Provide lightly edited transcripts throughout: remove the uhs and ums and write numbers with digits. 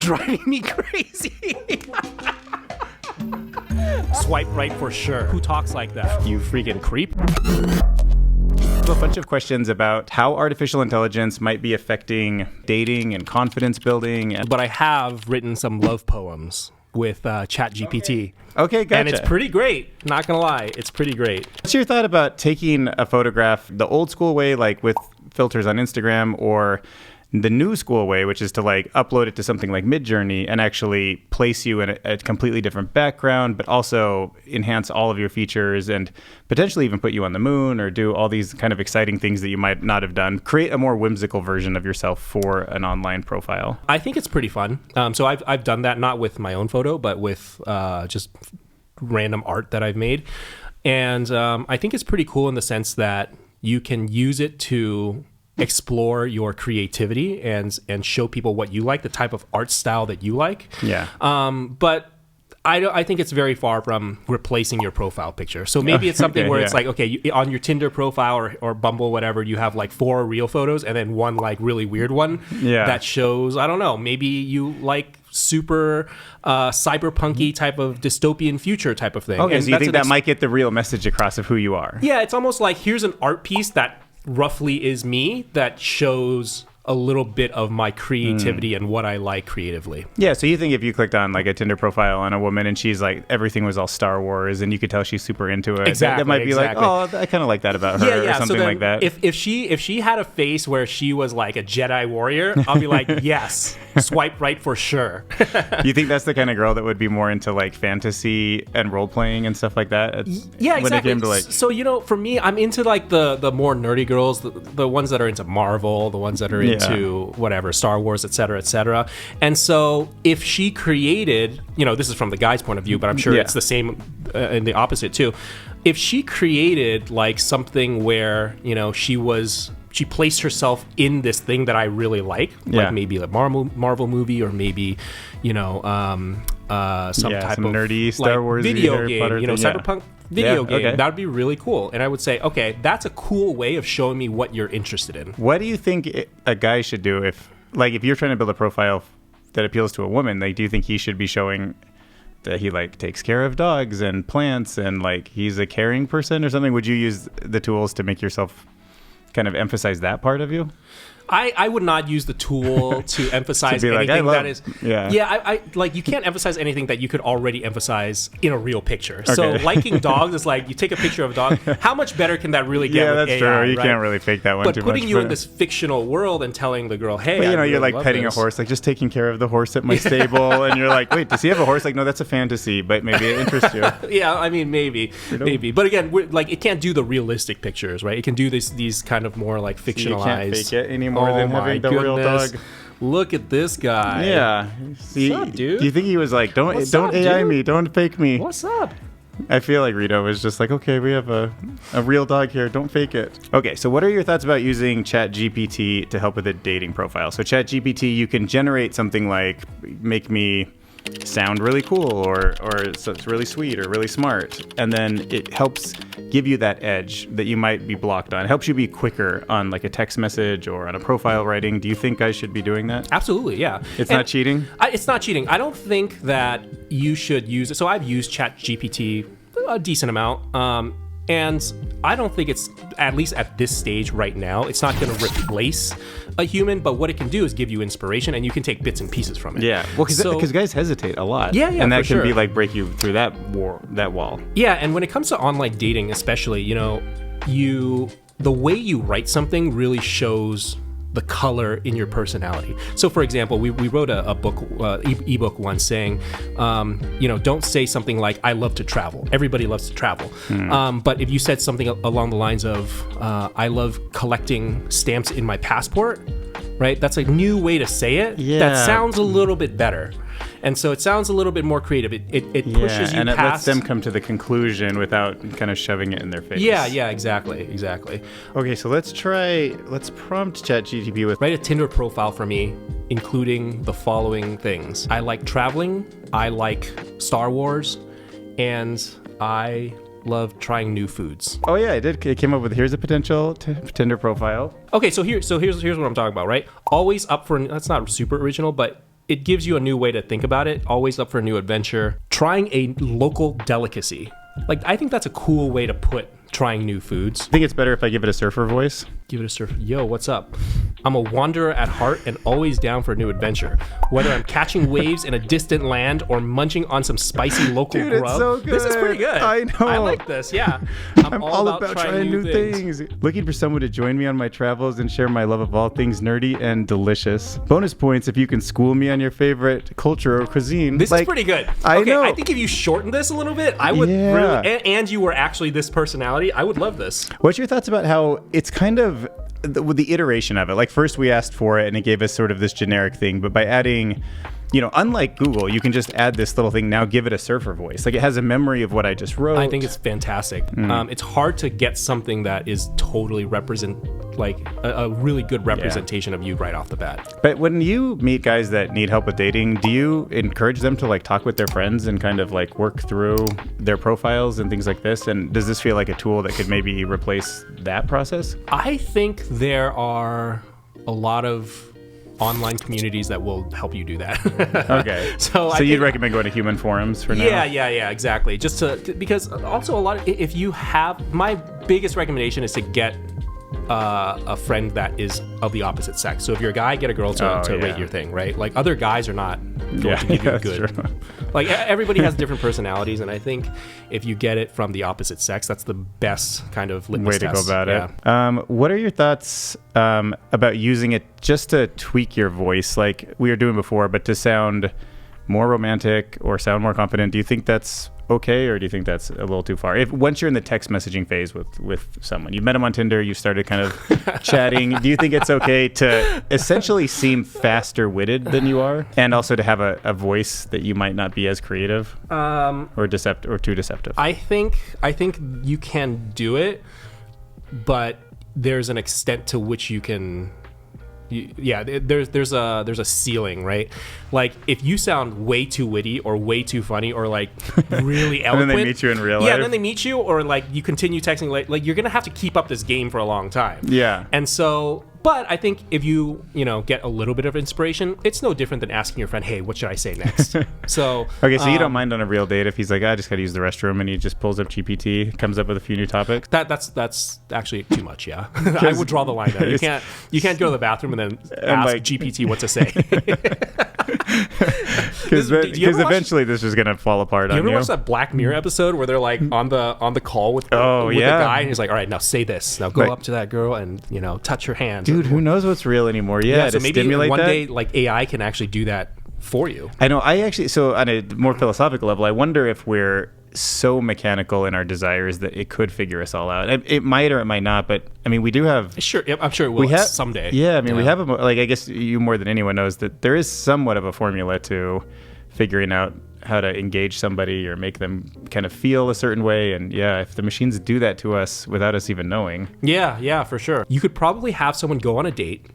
driving me crazy. Swipe right for sure. Who talks like that? You freaking creep. I have a bunch of questions about how artificial intelligence might be affecting dating and confidence building. But I have written some love poems with ChatGPT. Okay, gotcha. And it's pretty great. Not gonna lie, it's pretty great. What's your thought about taking a photograph the old school way, like with filters on Instagram, or the new school way, which is to like upload it to something like Midjourney and actually place you in a completely different background, but also enhance all of your features and potentially even put you on the moon or do all these kind of exciting things that you might not have done. Create a more whimsical version of yourself for an online profile. I think it's pretty fun. So I've done that, not with my own photo, but with just random art that I've made. And I think it's pretty cool in the sense that you can use it to explore your creativity and show people what you like, the type of art style that you like. Yeah. But I think it's very far from replacing your profile picture. So maybe it's something where it's like, okay, on your Tinder profile or Bumble, whatever, you have like 4 real photos and then one like really weird one that shows, I don't know, maybe you like super cyberpunky type of dystopian future type of thing. Okay, and so you think that might get the real message across of who you are? Yeah, it's almost like here's an art piece that roughly is me that shows a little bit of my creativity and what I like creatively. Yeah, so you think if you clicked on like a Tinder profile on a woman and she's like, everything was all Star Wars and you could tell she's super into it, that might be like, oh, I kind of like that about her or something like that. If she had a face where she was like a Jedi warrior, I'll be like, yes, swipe right for sure. You think that's the kind of girl that would be more into like fantasy and role playing and stuff like that? Yeah, exactly. When it came to like... So, for me, I'm into like the more nerdy girls, the ones that are into Marvel, the ones that are into whatever, Star Wars, et cetera, et cetera. And so if she created, this is from the guy's point of view, but I'm sure it's the same in the opposite too. If she created like something where, she placed herself in this thing that I really like maybe a Marvel movie, or maybe, some type of nerdy Star Wars video game, cyberpunk video game. Okay. That would be really cool. And I would say, okay, that's a cool way of showing me what you're interested in. What do you think a guy should do if you're trying to build a profile that appeals to a woman? Like, do you think he should be showing that he like takes care of dogs and plants and like he's a caring person or something? Would you use the tools to make yourself kind of emphasize that part of you? I would not use the tool to emphasize anything that is... I like, you can't emphasize anything that you could already emphasize in a real picture. Okay. So liking dogs is like, you take a picture of a dog, how much better can that really get with AI? Yeah, that's true. You can't really fake that one too much. But putting you in this fictional world and telling the girl, hey, you're really like petting a horse, like just taking care of the horse at my stable, and you're like, wait, does he have a horse? Like, no, that's a fantasy, but maybe it interests you. Yeah, I mean, maybe. But again, it can't do the realistic pictures, right? It can do these kind of more like fictionalized... So you can't fake it anymore than having the real dog. Look at this guy. Yeah. See, what's up, dude? Do you think he was like, don't AI me, don't fake me? What's up? I feel like Rito was just like, okay, we have a real dog here, don't fake it. Okay, so what are your thoughts about using ChatGPT to help with a dating profile? So ChatGPT, you can generate something like, make me sound really cool or so it's really sweet or really smart, and then it helps give you that edge that you might be blocked on. It helps you be quicker on like a text message or on a profile writing. Do you think guys should be doing that? Absolutely, yeah. It's not cheating? It's not cheating. I don't think that you should use it. So I've used ChatGPT a decent amount, and I don't think it's, at least at this stage right now, it's not going to replace a human, but what it can do is give you inspiration, and you can take bits and pieces from it. Yeah, well, because guys hesitate a lot. Yeah, and that can be like break you through that wall. Yeah, and when it comes to online dating, especially, the way you write something really shows the color in your personality. So for example, we wrote a book, ebook once saying, don't say something like, I love to travel. Everybody loves to travel. But if you said something along the lines of, I love collecting stamps in my passport, right? That's a new way to say it. Yeah. That sounds a little bit better. And so it sounds a little bit more creative. It pushes you and it lets past... them come to the conclusion without kind of shoving it in their face. Yeah, exactly. Okay, so let's prompt ChatGPT with... Write a Tinder profile for me, including the following things. I like traveling, I like Star Wars, and I love trying new foods. Oh yeah, it did. It came up with, here's a potential Tinder profile. Okay, so here's what I'm talking about, right? Always up for... That's not super original, but... it gives you a new way to think about it. Always up for a new adventure. Trying a local delicacy. Like, I think that's a cool way to put trying new foods. I think it's better if I give it a surfer voice. Give it a surfer. Yo, what's up? I'm a wanderer at heart and always down for a new adventure. Whether I'm catching waves in a distant land or munching on some spicy local Dude, grub. it's so good. This is pretty good. I know. I like this, yeah. I'm all about trying new things. Looking for someone to join me on my travels and share my love of all things nerdy and delicious. Bonus points if you can school me on your favorite culture or cuisine. This is pretty good. I know. I think if you shorten this a little bit, I would really, and you were actually this personality, I would love this. What's your thoughts about how it's kind of with the iteration of it? Like, first we asked for it and it gave us sort of this generic thing, but by adding, unlike Google, you can just add this little thing, now give it a surfer voice. Like, it has a memory of what I just wrote. I think it's fantastic. It's hard to get something that is totally a really good representation of you right off the bat. But when you meet guys that need help with dating, do you encourage them to talk with their friends and kind of work through their profiles and things like this? And does this feel like a tool that could maybe replace that process? I think there are a lot of online communities that will help you do that. Okay. So you'd recommend going to human forums for now? Yeah, exactly. Because also if you have, my biggest recommendation is to get a friend that is of the opposite sex. So if you're a guy, get a girl to rate your thing, right? Like, other guys are not going to give you good. True. Like, everybody has different personalities, and I think if you get it from the opposite sex, that's the best kind of litmus way test. to go about it. What are your thoughts about using it just to tweak your voice, like we were doing before, but to sound more romantic or sound more confident? Do you think that's okay, or do you think that's a little too far? Once you're in the text messaging phase with someone, you met them on Tinder, you started kind of chatting, do you think it's okay to essentially seem faster witted than you are, and also to have a voice that you might not be as creative or too deceptive? I think you can do it, but there's an extent to which you can. There's a ceiling, right? Like, if you sound way too witty or way too funny or really eloquent, and then they meet you in real life. Yeah, and then they meet you, or you continue texting, like you're gonna have to keep up this game for a long time. Yeah. And so, but I think if you get a little bit of inspiration, it's no different than asking your friend, hey, what should I say next? So okay, so you don't mind on a real date if he's like, I just gotta use the restroom, and he just pulls up GPT, comes up with a few new topics? That's actually too much. Yeah. I would draw the line there. You can't go to the bathroom and then ask GPT what to say. Because eventually this is gonna fall apart on you. You ever watch that Black Mirror episode where they're on the call with the guy, and he's like, all right, now say this, now go up to that girl and touch her hand. Dude, who knows what's real anymore? Yeah, so to maybe stimulate one that. day AI can actually do that for you. I know. So on a more philosophical level, I wonder if we're so mechanical in our desires that it could figure us all out. It might or it might not, but I mean, we do have. Sure, yep, I'm sure it will someday. Yeah, I mean, we have I guess you more than anyone knows that there is somewhat of a formula to figuring out how to engage somebody or make them kind of feel a certain way. And if the machines do that to us without us even knowing. Yeah, for sure. You could probably have someone go on a date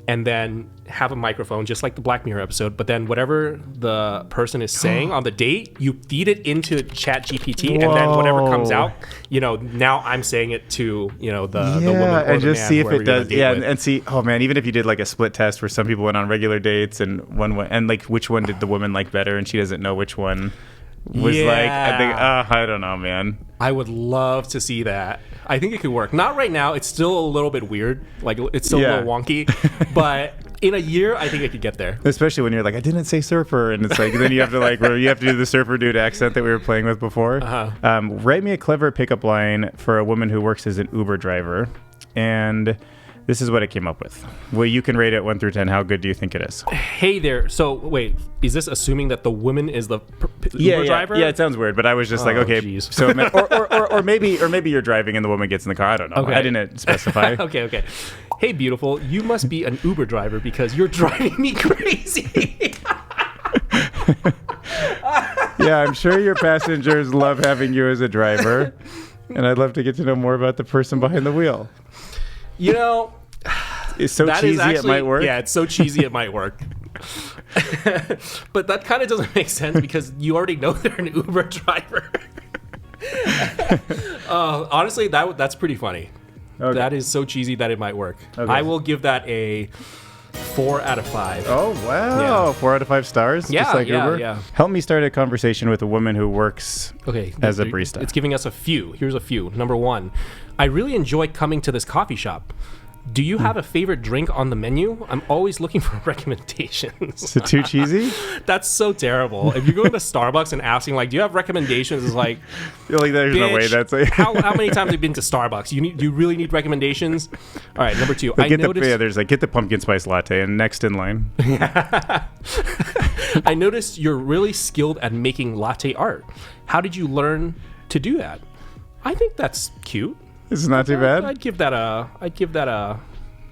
and then have a microphone, just like the Black Mirror episode, but then whatever the person is saying on the date, you feed it into ChatGPT, and then whatever comes out, now I'm saying it to, the woman or and the just man, see if it does. Yeah, with. and see, oh man, even if you did a split test where some people went on regular dates and one went, and which one did the woman like better, and she doesn't know which one was I don't know, man. I would love to see that. I think it could work. Not right now. It's still a little bit weird. It's still a little wonky. But in a year, I think it could get there. Especially when you're like, I didn't say surfer. And it's then you have to do the surfer dude accent that we were playing with before. Uh-huh. Write me a clever pickup line for a woman who works as an Uber driver. And this is what it came up with. Well, you can rate it 1 through 10. How good do you think it is? Hey there. So wait, is this assuming that the woman is the Uber driver? Yeah, it sounds weird, but I was just okay. Geez. So or maybe you're driving and the woman gets in the car. I don't know. Okay. I didn't specify. Okay. Hey, beautiful. You must be an Uber driver because you're driving me crazy. Yeah, I'm sure your passengers love having you as a driver, and I'd love to get to know more about the person behind the wheel. It's so cheesy it might work. Yeah, it's so cheesy it might work. But that kind of doesn't make sense because you already know they're an Uber driver. Honestly, that's pretty funny. Okay. That is so cheesy that it might work. Okay. I will give that a 4 out of 5. Oh, wow. Yeah. 4 out of 5 stars? Yeah, just like yeah, Uber? yeah. Help me start a conversation with a woman who works as a barista. It's giving us a few. Here's a few. Number 1, I really enjoy coming to this coffee shop. Do you have a favorite drink on the menu? I'm always looking for recommendations. Is it too cheesy? That's so terrible. If you're going to Starbucks and asking, like, do you have recommendations? It's like, You're like, there's no way that's like... how many times have you been to Starbucks? Do you really need recommendations? All right, number 2. Like, there's like, get the pumpkin spice latte and next in line. I noticed you're really skilled at making latte art. How did you learn to do that? I think that's cute. It's not too bad. I'd give that a.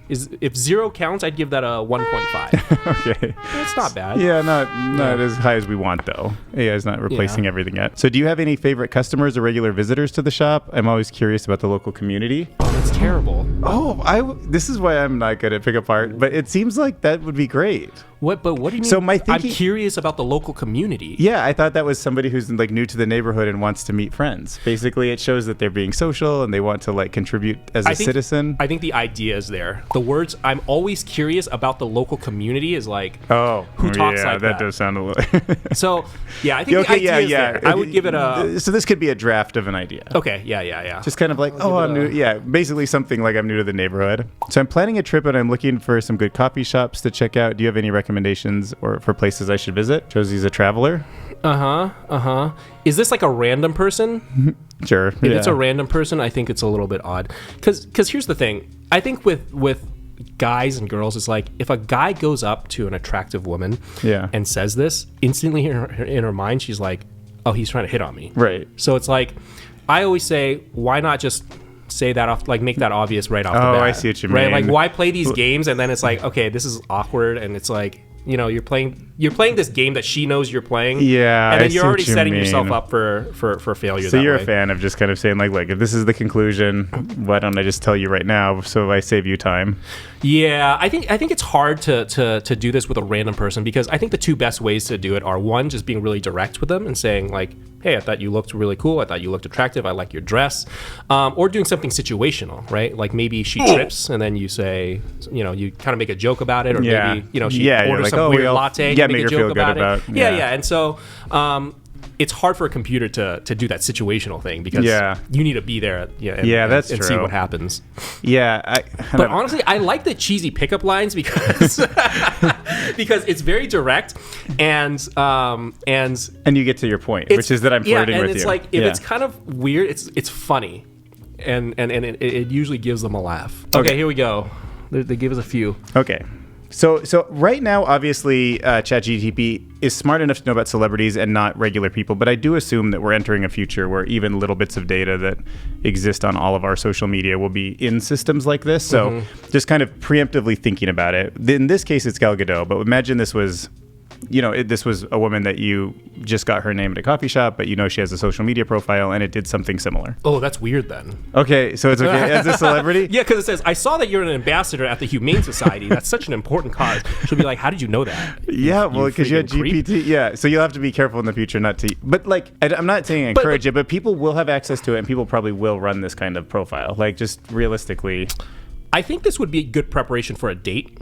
If 0 counts, I'd give that a 1.5. Okay. It's not bad. Yeah, not as high as we want, though. AI is not replacing everything yet. So do you have any favorite customers or regular visitors to the shop? I'm always curious about the local community. Oh, that's terrible. Oh, this is why I'm not good at pickup art, but it seems like that would be great. What do you mean? So I'm curious about the local community. Yeah, I thought that was somebody who's like new to the neighborhood and wants to meet friends. Basically, it shows that they're being social and they want to like contribute as a citizen. I think the idea is there. The words "I'm always curious about the local community" is like, who talks like that? That does sound a little. So, yeah, I think the idea is there. I would give it a. So this could be a draft of an idea. Okay, yeah. Just kind of like, I'm new. Yeah, basically something like I'm new to the neighborhood. So I'm planning a trip and I'm looking for some good coffee shops to check out. Do you have any recommendations or for places I should visit? Josie's a traveler. Is this like a random person? Sure. If it's a random person, I think it's a little bit odd. Because here's the thing. I think with guys and girls, it's like if a guy goes up to an attractive woman and says this, instantly in her mind, she's like, oh, he's trying to hit on me. Right. So it's like, I always say, why not just say that off, like make that obvious right off the bat. Oh, I see what you mean. Right? Like, why play these games and then it's like, okay, this is awkward, and it's like, you know, you're playing this game that she knows you're playing. Yeah, and then you're already setting yourself up for failure. So you're a fan of just kind of saying like, if this is the conclusion, why don't I just tell you right now so I save you time? Yeah, I think it's hard to do this with a random person, because I think the two best ways to do it are, one, just being really direct with them and saying like, hey, I thought you looked really cool. I thought you looked attractive. I like your dress. Or doing something situational, right? Like maybe she trips and then you say, you know, you kind of make a joke about it, or maybe, you know, she orders like, some weird latte. Yeah, make her feel good about it. Yeah. And so it's hard for a computer to do that situational thing, because you need to be there and see what happens. Yeah. But honestly, I like the cheesy pickup lines because because it's very direct and you get to your point, which is that I'm flirting with you. And it's like, if it's kind of weird, it's funny. And it usually gives them a laugh. Okay, here we go. They give us a few. Okay. So right now, obviously, ChatGPT is smart enough to know about celebrities and not regular people. But I do assume that we're entering a future where even little bits of data that exist on all of our social media will be in systems like this. So just kind of preemptively thinking about it. In this case, it's Gal Gadot. But imagine this was... this was a woman that you just got her name at a coffee shop, but she has a social media profile, and it did something similar. Oh, that's weird then. Okay, so it's okay as a celebrity? Yeah, because it says, I saw that you're an ambassador at the Humane Society. That's such an important cause. She'll be like, how did you know that? Yeah, well, because you had GPT. Yeah, so you'll have to be careful in the future not to... But, like, I'm not saying encourage it, but people will have access to it, and people probably will run this kind of profile. Like, just realistically... I think this would be a good preparation for a date.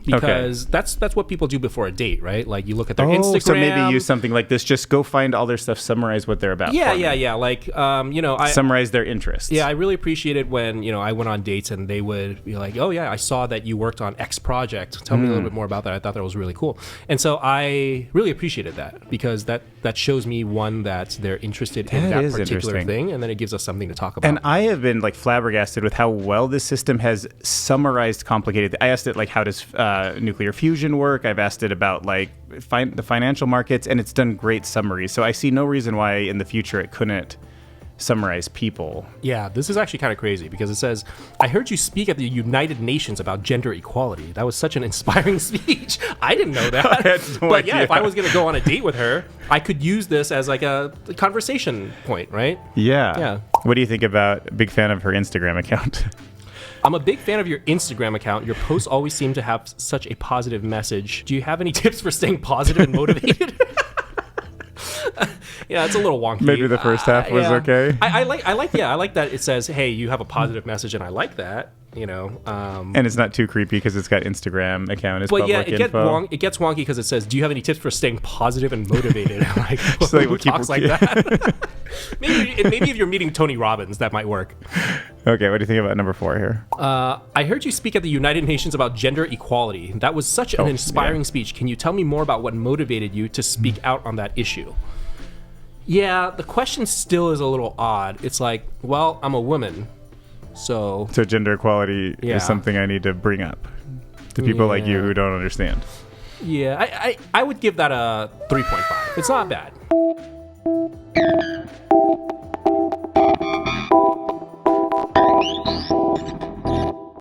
Because that's what people do before a date, right? Like, you look at their Instagram. So maybe use something like this. Just go find all their stuff, summarize what they're about. Yeah. Like, I summarize their interests. Yeah, I really appreciated when, I went on dates and they would be like, oh yeah, I saw that you worked on X project. Tell me a little bit more about that. I thought that was really cool. And so I really appreciated that, because that shows me, one, that they're interested in that particular thing, and then it gives us something to talk about. And I have been like flabbergasted with how well this system has summarized complicated. I asked it like, how does nuclear fusion work? I've asked it about like the financial markets, and it's done great summaries. So I see no reason why in the future it couldn't summarize people. Yeah, this is actually kind of crazy, because it says, I heard you speak at the United Nations about gender equality. That was such an inspiring speech. I didn't know that. I had no but idea. Yeah, if I was going to go on a date with her, I could use this as like a conversation point, right? Yeah. What do you think about, big fan of her Instagram account? I'm a big fan of your Instagram account. Your posts always seem to have such a positive message. Do you have any tips for staying positive and motivated? Yeah, it's a little wonky. Maybe the first half was okay. I like that it says, hey, you have a positive message, and I like that. And it's not too creepy because it's got Instagram account as public info. It it gets wonky because it says, do you have any tips for staying positive and motivated? Like, who talks like that? maybe if you're meeting Tony Robbins, that might work. Okay, what do you think about number 4 here? I heard you speak at the United Nations about gender equality. That was such an inspiring speech. Can you tell me more about what motivated you to speak out on that issue? Yeah, the question still is a little odd. It's like, well, I'm a woman. So gender equality is something I need to bring up to people like you who don't understand. Yeah, I would give that a 3.5. It's not bad.